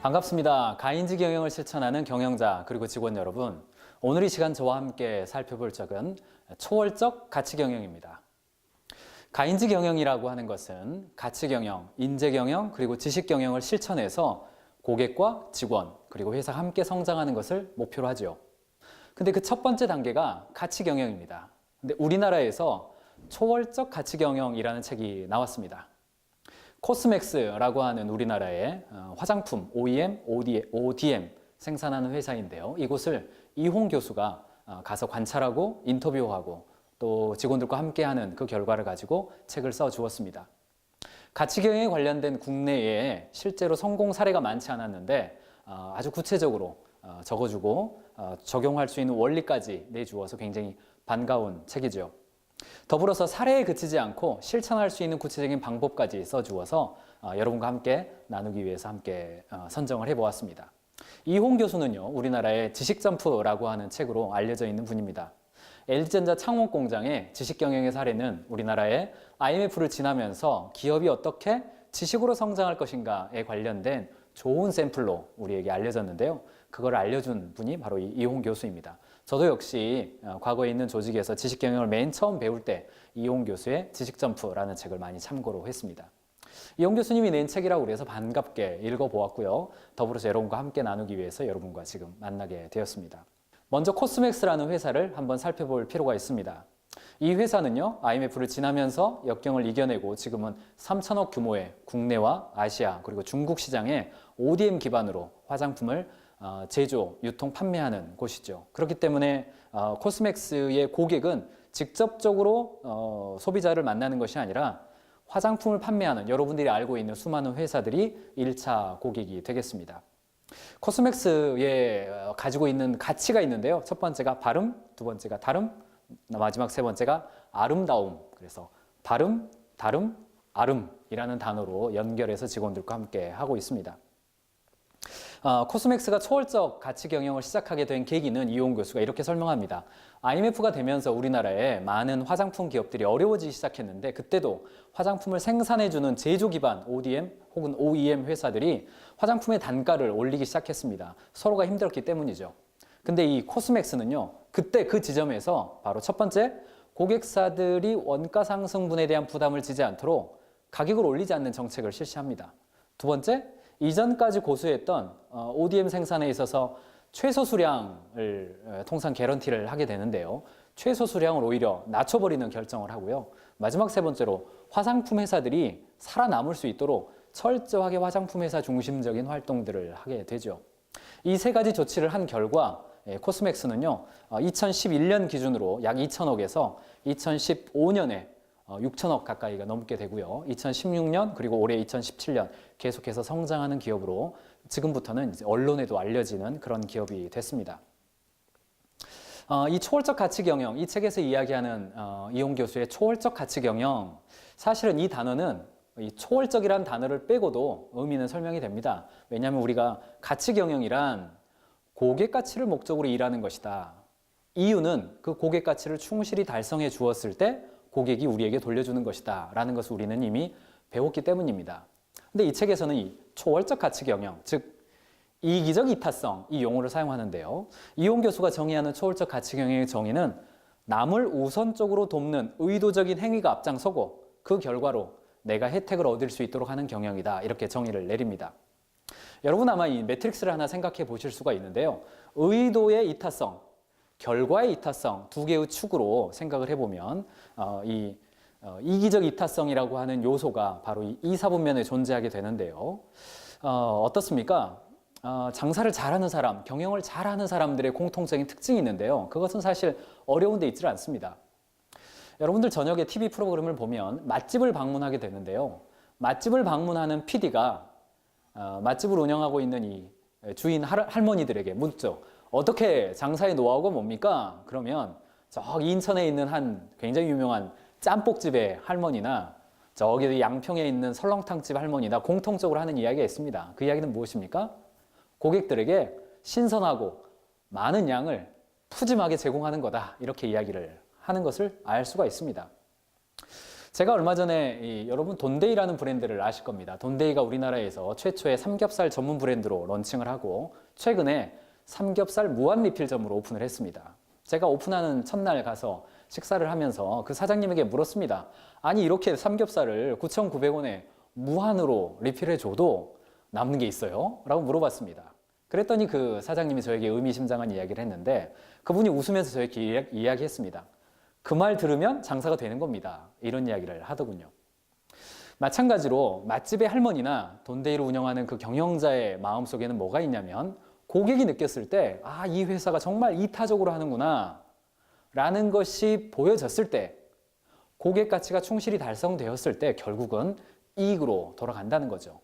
반갑습니다. 가인지 경영을 실천하는 경영자 그리고 직원 여러분, 오늘 이 시간 저와 함께 살펴볼 적은 초월적 가치 경영입니다. 가인지 경영이라고 하는 것은 가치 경영, 인재 경영 그리고 지식 경영을 실천해서 고객과 직원 그리고 회사가 함께 성장하는 것을 목표로 하죠. 근데 그 첫 번째 단계가 가치 경영입니다. 근데 우리나라에서 초월적 가치 경영이라는 책이 나왔습니다. 코스맥스라고 하는 우리나라의 화장품 OEM, ODM 생산하는 회사인데요. 이곳을 이홍 교수가 가서 관찰하고 인터뷰하고 또 직원들과 함께하는 그 결과를 가지고 책을 써 주었습니다. 가치 경영에 관련된 국내에 실제로 성공 사례가 많지 않았는데 아주 구체적으로 적어주고 적용할 수 있는 원리까지 내주어서 굉장히 반가운 책이죠. 더불어서 사례에 그치지 않고 실천할 수 있는 구체적인 방법까지 써주어서 여러분과 함께 나누기 위해서 함께 선정을 해보았습니다. 이홍 교수는요, 우리나라의 지식점프라고 하는 책으로 알려져 있는 분입니다. LG전자 창원 공장의 지식경영의 사례는 우리나라의 IMF를 지나면서 기업이 어떻게 지식으로 성장할 것인가에 관련된 좋은 샘플로 우리에게 알려졌는데요. 그걸 알려준 분이 바로 이홍 교수입니다. 저도 역시 과거에 있는 조직에서 지식경영을 맨 처음 배울 때 이홍 교수의 지식점프라는 책을 많이 참고로 했습니다. 이홍 교수님이 낸 책이라고 그래서 반갑게 읽어보았고요. 더불어서 여러분과 함께 나누기 위해서 여러분과 지금 만나게 되었습니다. 먼저 코스맥스라는 회사를 한번 살펴볼 필요가 있습니다. 이 회사는요, IMF를 지나면서 역경을 이겨내고 지금은 3천억 규모의 국내와 아시아 그리고 중국 시장에 ODM 기반으로 화장품을 제조, 유통, 판매하는 곳이죠. 그렇기 때문에 코스맥스의 고객은 직접적으로 소비자를 만나는 것이 아니라 화장품을 판매하는 여러분들이 알고 있는 수많은 회사들이 1차 고객이 되겠습니다. 코스맥스에 가지고 있는 가치가 있는데요. 첫 번째가 발음, 두 번째가 다름, 마지막 세 번째가 아름다움. 그래서 발음, 다름, 아름이라는 단어로 연결해서 직원들과 함께 하고 있습니다. 코스맥스가 초월적 가치 경영을 시작하게 된 계기는 이홍 교수가 이렇게 설명합니다. IMF가 되면서 우리나라에 많은 화장품 기업들이 어려워지기 시작했는데 그때도 화장품을 생산해주는 제조 기반 ODM 혹은 OEM 회사들이 화장품의 단가를 올리기 시작했습니다. 서로가 힘들었기 때문이죠. 근데 이 코스맥스는요, 그때 그 지점에서 바로 첫 번째, 고객사들이 원가 상승분에 대한 부담을 지지 않도록 가격을 올리지 않는 정책을 실시합니다. 두 번째, 이전까지 고수했던 ODM 생산에 있어서 최소 수량을 통상 개런티를 하게 되는데요. 최소 수량을 오히려 낮춰버리는 결정을 하고요. 마지막 세 번째로 화장품 회사들이 살아남을 수 있도록 철저하게 화장품 회사 중심적인 활동들을 하게 되죠. 이 세 가지 조치를 한 결과 코스맥스는요, 2011년 기준으로 약 2천억에서 2015년에 6천억 가까이가 넘게 되고요. 2016년 그리고 올해 2017년 계속해서 성장하는 기업으로 지금부터는 이제 언론에도 알려지는 그런 기업이 됐습니다. 이 초월적 가치 경영, 이 책에서 이야기하는 이홍 교수의 초월적 가치 경영, 사실은 이 단어는 이 초월적이라는 단어를 빼고도 의미는 설명이 됩니다. 왜냐하면 우리가 가치 경영이란 고객 가치를 목적으로 일하는 것이다. 이유는 그 고객 가치를 충실히 달성해 주었을 때 고객이 우리에게 돌려주는 것이다 라는 것을 우리는 이미 배웠기 때문입니다. 근데 이 책에서는 이 초월적 가치 경영, 즉 이기적 이타성, 이 용어를 사용하는데요. 이홍 교수가 정의하는 초월적 가치 경영의 정의는 남을 우선적으로 돕는 의도적인 행위가 앞장서고 그 결과로 내가 혜택을 얻을 수 있도록 하는 경영이다, 이렇게 정의를 내립니다. 여러분 아마 이 매트릭스를 하나 생각해 보실 수가 있는데요. 의도의 이타성, 결과의 이타성 두 개의 축으로 생각을 해보면 이기적 이타성이라고 하는 요소가 바로 이 2사분면에 존재하게 되는데요. 어떻습니까? 장사를 잘하는 사람, 경영을 잘하는 사람들의 공통적인 특징이 있는데요. 그것은 사실 어려운 데 있지 않습니다. 여러분들 저녁에 TV 프로그램을 보면 맛집을 방문하게 되는데요. 맛집을 방문하는 PD가 맛집을 운영하고 있는 이 주인 할머니들에게 묻죠. 어떻게 장사의 노하우가 뭡니까? 그러면 저기 인천에 있는 한 굉장히 유명한 짬뽕집의 할머니나 저기 양평에 있는 설렁탕집 할머니나 공통적으로 하는 이야기가 있습니다. 그 이야기는 무엇입니까? 고객들에게 신선하고 많은 양을 푸짐하게 제공하는 거다, 이렇게 이야기를 하는 것을 알 수가 있습니다. 제가 얼마 전에 여러분 돈데이라는 브랜드를 아실 겁니다. 돈데이가 우리나라에서 최초의 삼겹살 전문 브랜드로 런칭을 하고 최근에 삼겹살 무한 리필점으로 오픈을 했습니다. 제가 오픈하는 첫날 가서 식사를 하면서 그 사장님에게 물었습니다. 아니 이렇게 삼겹살을 9,900원에 무한으로 리필해줘도 남는 게 있어요? 라고 물어봤습니다. 그랬더니 그 사장님이 저에게 의미심장한 이야기를 했는데 그분이 웃으면서 저에게 이야기했습니다. 그 말 들으면 장사가 되는 겁니다. 이런 이야기를 하더군요. 마찬가지로 맛집의 할머니나 돈데이를 운영하는 그 경영자의 마음속에는 뭐가 있냐면 고객이 느꼈을 때 아, 이 회사가 정말 이타적으로 하는구나 라는 것이 보여졌을 때 고객 가치가 충실히 달성되었을 때 결국은 이익으로 돌아간다는 거죠.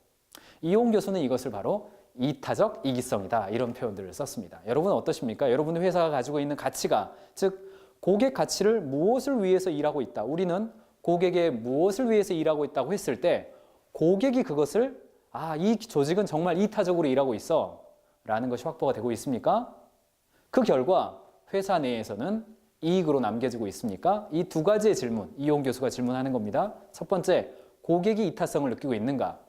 이용 교수는 이것을 바로 이타적 이기성이다 이런 표현들을 썼습니다. 여러분은 어떠십니까? 여러분의 회사가 가지고 있는 가치가 즉 고객 가치를 무엇을 위해서 일하고 있다. 우리는 고객의 무엇을 위해서 일하고 있다고 했을 때 고객이 그것을 아, 이 조직은 정말 이타적으로 일하고 있어 라는 것이 확보가 되고 있습니까? 그 결과 회사 내에서는 이익으로 남겨지고 있습니까? 이 두 가지의 질문, 이용 교수가 질문하는 겁니다. 첫 번째, 고객이 이타성을 느끼고 있는가?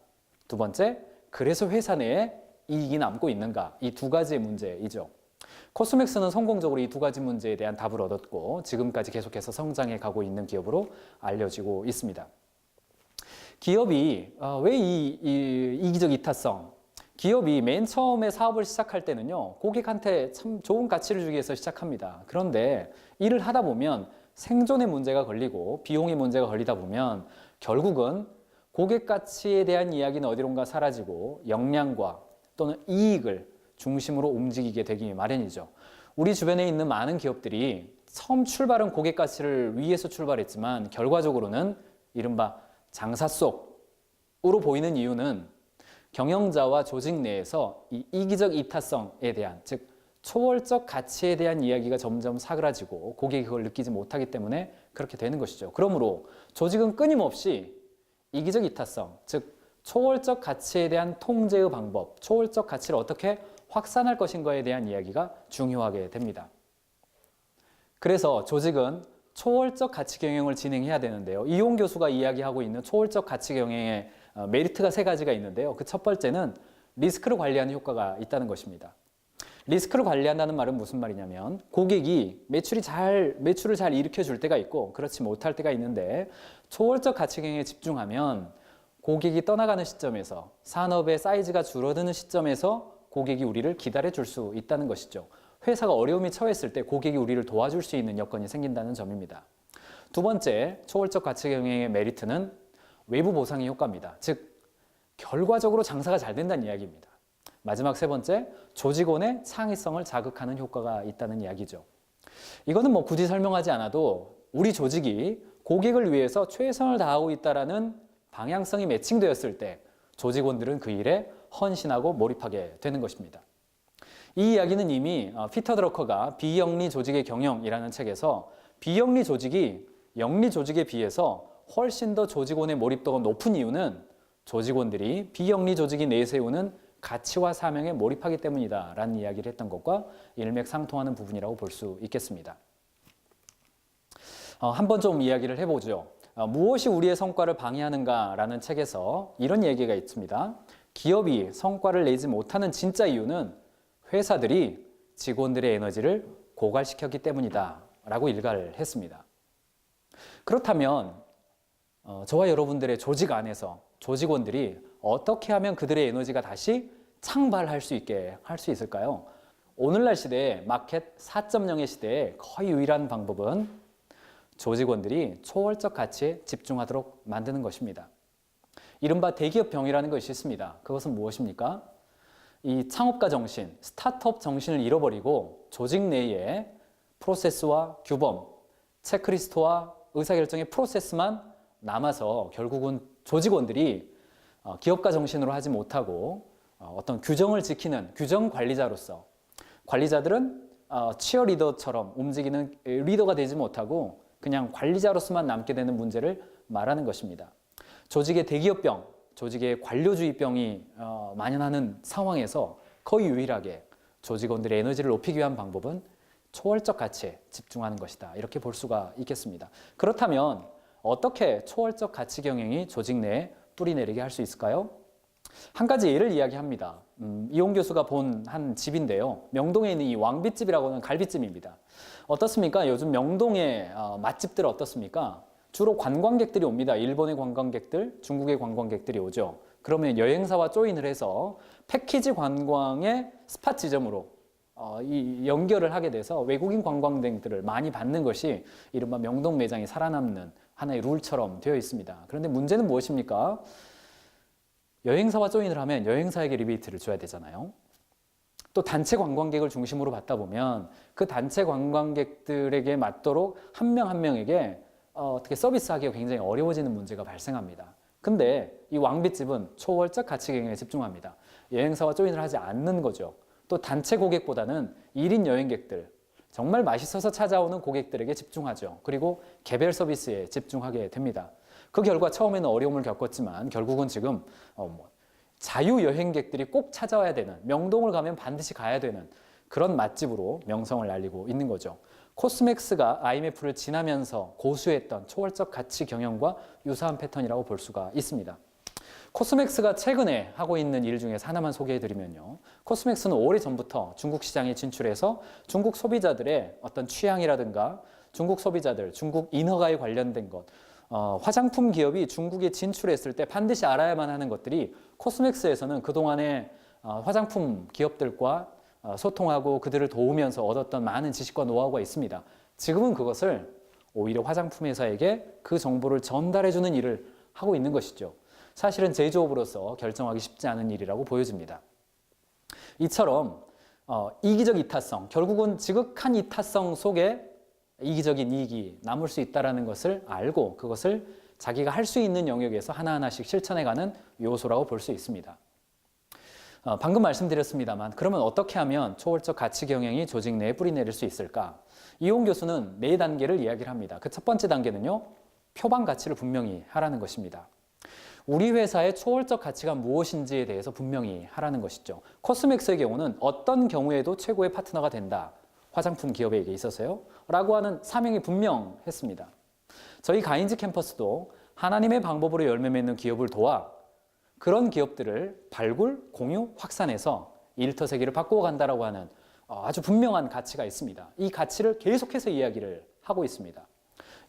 두 번째, 그래서 회사 내에 이익이 남고 있는가? 이 두 가지의 문제이죠. 코스맥스는 성공적으로 이 두 가지 문제에 대한 답을 얻었고 지금까지 계속해서 성장해 가고 있는 기업으로 알려지고 있습니다. 기업이 왜 이기적 이타성? 기업이 맨 처음에 사업을 시작할 때는요, 고객한테 참 좋은 가치를 주기 위해서 시작합니다. 그런데 일을 하다 보면 생존의 문제가 걸리고 비용의 문제가 걸리다 보면 결국은 고객 가치에 대한 이야기는 어디론가 사라지고 역량과 또는 이익을 중심으로 움직이게 되기 마련이죠. 우리 주변에 있는 많은 기업들이 처음 출발은 고객 가치를 위해서 출발했지만 결과적으로는 이른바 장사 속으로 보이는 이유는 경영자와 조직 내에서 이 이기적 이타성에 대한 즉 초월적 가치에 대한 이야기가 점점 사그라지고 고객이 그걸 느끼지 못하기 때문에 그렇게 되는 것이죠. 그러므로 조직은 끊임없이 이기적 이타성 즉 초월적 가치에 대한 통제의 방법, 초월적 가치를 어떻게 확산할 것인가에 대한 이야기가 중요하게 됩니다. 그래서 조직은 초월적 가치 경영을 진행해야 되는데요. 이용 교수가 이야기하고 있는 초월적 가치 경영의 메리트가 세 가지가 있는데요. 그 첫 번째는 리스크를 관리하는 효과가 있다는 것입니다. 리스크를 관리한다는 말은 무슨 말이냐면 고객이 매출을 잘 일으켜 줄 때가 있고 그렇지 못할 때가 있는데 초월적 가치 경영에 집중하면 고객이 떠나가는 시점에서 산업의 사이즈가 줄어드는 시점에서 고객이 우리를 기다려 줄 수 있다는 것이죠. 회사가 어려움이 처했을 때 고객이 우리를 도와줄 수 있는 여건이 생긴다는 점입니다. 두 번째, 초월적 가치 경영의 메리트는 외부 보상의 효과입니다. 즉, 결과적으로 장사가 잘 된다는 이야기입니다. 마지막 세 번째, 조직원의 창의성을 자극하는 효과가 있다는 이야기죠. 이거는 뭐 굳이 설명하지 않아도 우리 조직이 고객을 위해서 최선을 다하고 있다는 방향성이 매칭되었을 때 조직원들은 그 일에 헌신하고 몰입하게 되는 것입니다. 이 이야기는 이미 피터 드러커가 비영리 조직의 경영이라는 책에서 비영리 조직이 영리 조직에 비해서 훨씬 더 조직원의 몰입도가 높은 이유는 조직원들이 비영리 조직이 내세우는 가치와 사명에 몰입하기 때문이다 라는 이야기를 했던 것과 일맥상통하는 부분이라고 볼 수 있겠습니다. 한번 좀 이야기를 해보죠. 무엇이 우리의 성과를 방해하는가 라는 책에서 이런 얘기가 있습니다. 기업이 성과를 내지 못하는 진짜 이유는 회사들이 직원들의 에너지를 고갈시켰기 때문이다 라고 일갈을 했습니다. 그렇다면 저와 여러분들의 조직 안에서 조직원들이 어떻게 하면 그들의 에너지가 다시 창발할 수 있게 할 수 있을까요? 오늘날 시대에 마켓 4.0의 시대에 거의 유일한 방법은 조직원들이 초월적 가치에 집중하도록 만드는 것입니다. 이른바 대기업 병이라는 것이 있습니다. 그것은 무엇입니까? 이 창업가 정신, 스타트업 정신을 잃어버리고 조직 내에 프로세스와 규범, 체크리스트와 의사결정의 프로세스만 남아서 결국은 조직원들이 기업가 정신으로 하지 못하고 어떤 규정을 지키는 규정 관리자로서 관리자들은 치어리더처럼 움직이는 리더가 되지 못하고 그냥 관리자로서만 남게 되는 문제를 말하는 것입니다. 조직의 대기업병, 조직의 관료주의병이 만연하는 상황에서 거의 유일하게 조직원들의 에너지를 높이기 위한 방법은 초월적 가치에 집중하는 것이다. 이렇게 볼 수가 있겠습니다. 그렇다면 어떻게 초월적 가치 경영이 조직 내에 뿌리내리게 할 수 있을까요? 한 가지 예를 이야기합니다. 이용 교수가 본 한 집인데요. 명동에 있는 이 왕비집이라고 하는 갈비집입니다. 어떻습니까? 요즘 명동의 맛집들 어떻습니까? 주로 관광객들이 옵니다. 일본의 관광객들, 중국의 관광객들이 오죠. 그러면 여행사와 조인을 해서 패키지 관광의 스팟 지점으로 이 연결을 하게 돼서 외국인 관광객들을 많이 받는 것이 이른바 명동 매장이 살아남는 하나의 룰처럼 되어 있습니다. 그런데 문제는 무엇입니까? 여행사와 조인을 하면 여행사에게 리베이트를 줘야 되잖아요. 또 단체 관광객을 중심으로 받다 보면 그 단체 관광객들에게 맞도록 한 명 한 명에게 어떻게 서비스하기가 굉장히 어려워지는 문제가 발생합니다. 근데 이 왕비집은 초월적 가치 경영에 집중합니다. 여행사와 조인을 하지 않는 거죠. 또 단체 고객보다는 1인 여행객들, 정말 맛있어서 찾아오는 고객들에게 집중하죠. 그리고 개별 서비스에 집중하게 됩니다. 그 결과 처음에는 어려움을 겪었지만 결국은 지금 자유 여행객들이 꼭 찾아와야 되는, 명동을 가면 반드시 가야 되는 그런 맛집으로 명성을 날리고 있는 거죠. 코스맥스가 IMF를 지나면서 고수했던 초월적 가치 경영과 유사한 패턴이라고 볼 수가 있습니다. 코스맥스가 최근에 하고 있는 일 중에서 하나만 소개해드리면요. 코스맥스는 오래전부터 중국 시장에 진출해서 중국 소비자들의 어떤 취향이라든가 중국 소비자들, 중국 인허가에 관련된 것, 화장품 기업이 중국에 진출했을 때 반드시 알아야만 하는 것들이 코스맥스에서는 그동안에 화장품 기업들과 소통하고 그들을 도우면서 얻었던 많은 지식과 노하우가 있습니다. 지금은 그것을 오히려 화장품 회사에게 그 정보를 전달해주는 일을 하고 있는 것이죠. 사실은 제조업으로서 결정하기 쉽지 않은 일이라고 보여집니다. 이처럼 이기적 이타성, 결국은 지극한 이타성 속에 이기적인 이익이 남을 수 있다는 것을 알고 그것을 자기가 할 수 있는 영역에서 하나하나씩 실천해가는 요소라고 볼 수 있습니다. 방금 말씀드렸습니다만 그러면 어떻게 하면 초월적 가치 경영이 조직 내에 뿌리내릴 수 있을까? 이용 교수는 4단계를 이야기를 합니다. 그 첫 번째 단계는요, 표방 가치를 분명히 하라는 것입니다. 우리 회사의 초월적 가치가 무엇인지에 대해서 분명히 하라는 것이죠. 코스맥스의 경우는 어떤 경우에도 최고의 파트너가 된다. 화장품 기업에게 있어서요. 라고 하는 사명이 분명했습니다. 저희 가인즈 캠퍼스도 하나님의 방법으로 열매 맺는 기업을 도와 그런 기업들을 발굴, 공유, 확산해서 일터세계를 바꾸어 간다라고 하는 아주 분명한 가치가 있습니다. 이 가치를 계속해서 이야기를 하고 있습니다.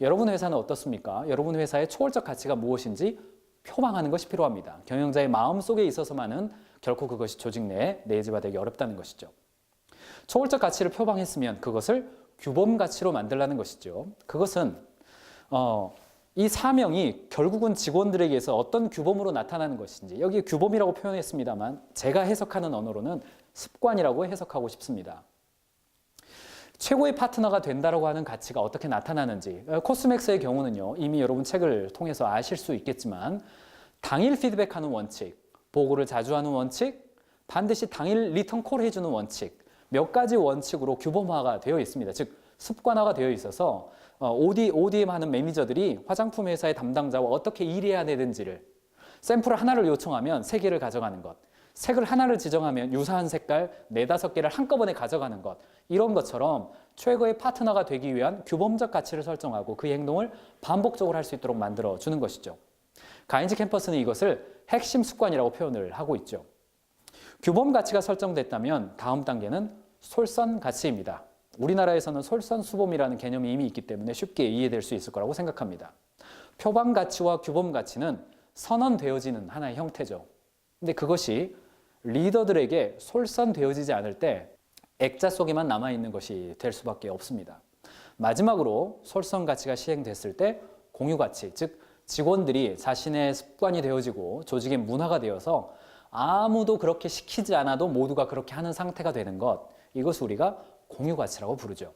여러분 회사는 어떻습니까? 여러분 회사의 초월적 가치가 무엇인지 표방하는 것이 필요합니다. 경영자의 마음속에 있어서만은 결코 그것이 조직 내에 내재화되기 어렵다는 것이죠. 초월적 가치를 표방했으면 그것을 규범 가치로 만들라는 것이죠. 그것은 이 사명이 결국은 직원들에게서 어떤 규범으로 나타나는 것인지, 여기 규범이라고 표현했습니다만 제가 해석하는 언어로는 습관이라고 해석하고 싶습니다. 최고의 파트너가 된다라고 하는 가치가 어떻게 나타나는지, 코스맥스의 경우는요, 이미 여러분 책을 통해서 아실 수 있겠지만 당일 피드백하는 원칙, 보고를 자주 하는 원칙, 반드시 당일 리턴 콜 해주는 원칙, 몇 가지 원칙으로 규범화가 되어 있습니다. 즉 습관화가 되어 있어서 ODM 하는 매니저들이 화장품 회사의 담당자와 어떻게 일해야 되는지를, 샘플을 하나를 요청하면 3개를 가져가는 것, 색을 하나를 지정하면 유사한 색깔 4, 5개를 한꺼번에 가져가는 것, 이런 것처럼 최고의 파트너가 되기 위한 규범적 가치를 설정하고 그 행동을 반복적으로 할 수 있도록 만들어주는 것이죠. 가인즈 캠퍼스는 이것을 핵심 습관이라고 표현을 하고 있죠. 규범 가치가 설정됐다면 다음 단계는 솔선 가치입니다. 우리나라에서는 솔선수범이라는 개념이 이미 있기 때문에 쉽게 이해될 수 있을 거라고 생각합니다. 표방 가치와 규범 가치는 선언되어지는 하나의 형태죠. 근데 그것이 리더들에게 솔선되어지지 않을 때 액자 속에만 남아있는 것이 될 수밖에 없습니다. 마지막으로 솔선 가치가 시행됐을 때 공유 가치, 즉 직원들이 자신의 습관이 되어지고 조직의 문화가 되어서 아무도 그렇게 시키지 않아도 모두가 그렇게 하는 상태가 되는 것, 이것을 우리가 공유 가치라고 부르죠.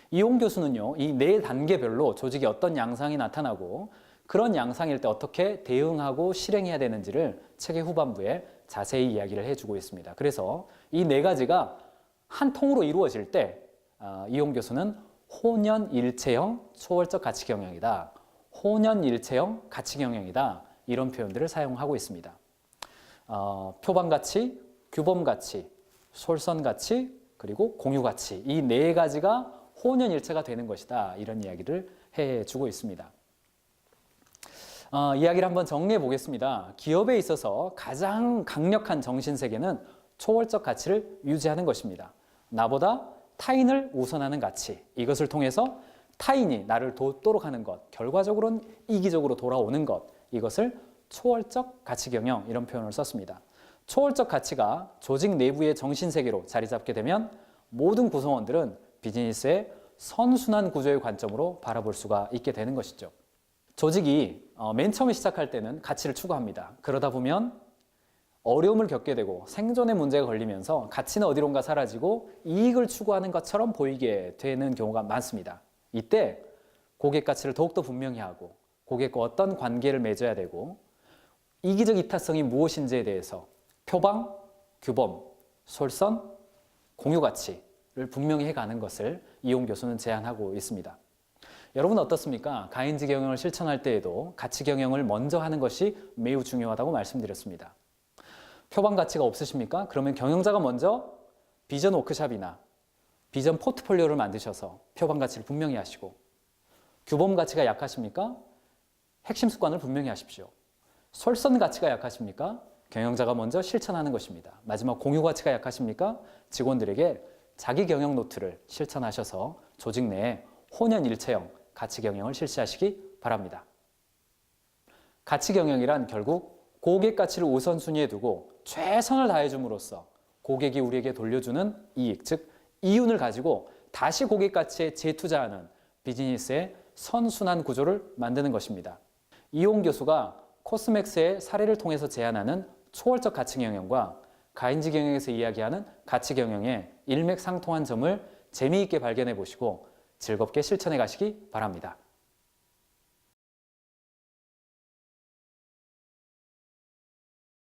이용 교수는요, 이 4단계별로 조직에 어떤 양상이 나타나고 그런 양상일 때 어떻게 대응하고 실행해야 되는지를 책의 후반부에 자세히 이야기를 해주고 있습니다. 그래서 이 4가지가 한 통으로 이루어질 때 이용 교수는 혼연일체형 초월적 가치 경영이다. 혼연일체형 가치 경영이다. 이런 표현들을 사용하고 있습니다. 표방 가치, 규범 가치, 솔선 가치, 그리고 공유 가치, 이 4가지가 혼연일체가 되는 것이다. 이런 이야기를 해주고 있습니다. 이야기를 한번 정리해 보겠습니다. 기업에 있어서 가장 강력한 정신세계는 초월적 가치를 유지하는 것입니다. 나보다 타인을 우선하는 가치, 이것을 통해서 타인이 나를 돕도록 하는 것, 결과적으로는 이기적으로 돌아오는 것, 이것을 초월적 가치 경영, 이런 표현을 썼습니다. 초월적 가치가 조직 내부의 정신세계로 자리 잡게 되면 모든 구성원들은 비즈니스의 선순환 구조의 관점으로 바라볼 수가 있게 되는 것이죠. 조직이 맨 처음에 시작할 때는 가치를 추구합니다. 그러다 보면 어려움을 겪게 되고 생존의 문제가 걸리면서 가치는 어디론가 사라지고 이익을 추구하는 것처럼 보이게 되는 경우가 많습니다. 이때 고객 가치를 더욱더 분명히 하고 고객과 어떤 관계를 맺어야 되고 이기적 이타성이 무엇인지에 대해서 표방, 규범, 솔선, 공유 가치를 분명히 해가는 것을 이용 교수는 제안하고 있습니다. 여러분은 어떻습니까? 가인즈 경영을 실천할 때에도 가치 경영을 먼저 하는 것이 매우 중요하다고 말씀드렸습니다. 표방 가치가 없으십니까? 그러면 경영자가 먼저 비전 워크샵이나 비전 포트폴리오를 만드셔서 표방 가치를 분명히 하시고, 규범 가치가 약하십니까? 핵심 습관을 분명히 하십시오. 솔선 가치가 약하십니까? 경영자가 먼저 실천하는 것입니다. 마지막 공유 가치가 약하십니까? 직원들에게 자기 경영 노트를 실천하셔서 조직 내에 혼연일체형 가치 경영을 실시하시기 바랍니다. 가치 경영이란 결국 고객 가치를 우선순위에 두고 최선을 다해줌으로써 고객이 우리에게 돌려주는 이익, 즉 이윤을 가지고 다시 고객 가치에 재투자하는 비즈니스의 선순환 구조를 만드는 것입니다. 이용 교수가 코스맥스의 사례를 통해서 제안하는 초월적 가치 경영과 가인즈 경영에서 이야기하는 가치 경영의 일맥상통한 점을 재미있게 발견해 보시고 즐겁게 실천해 가시기 바랍니다.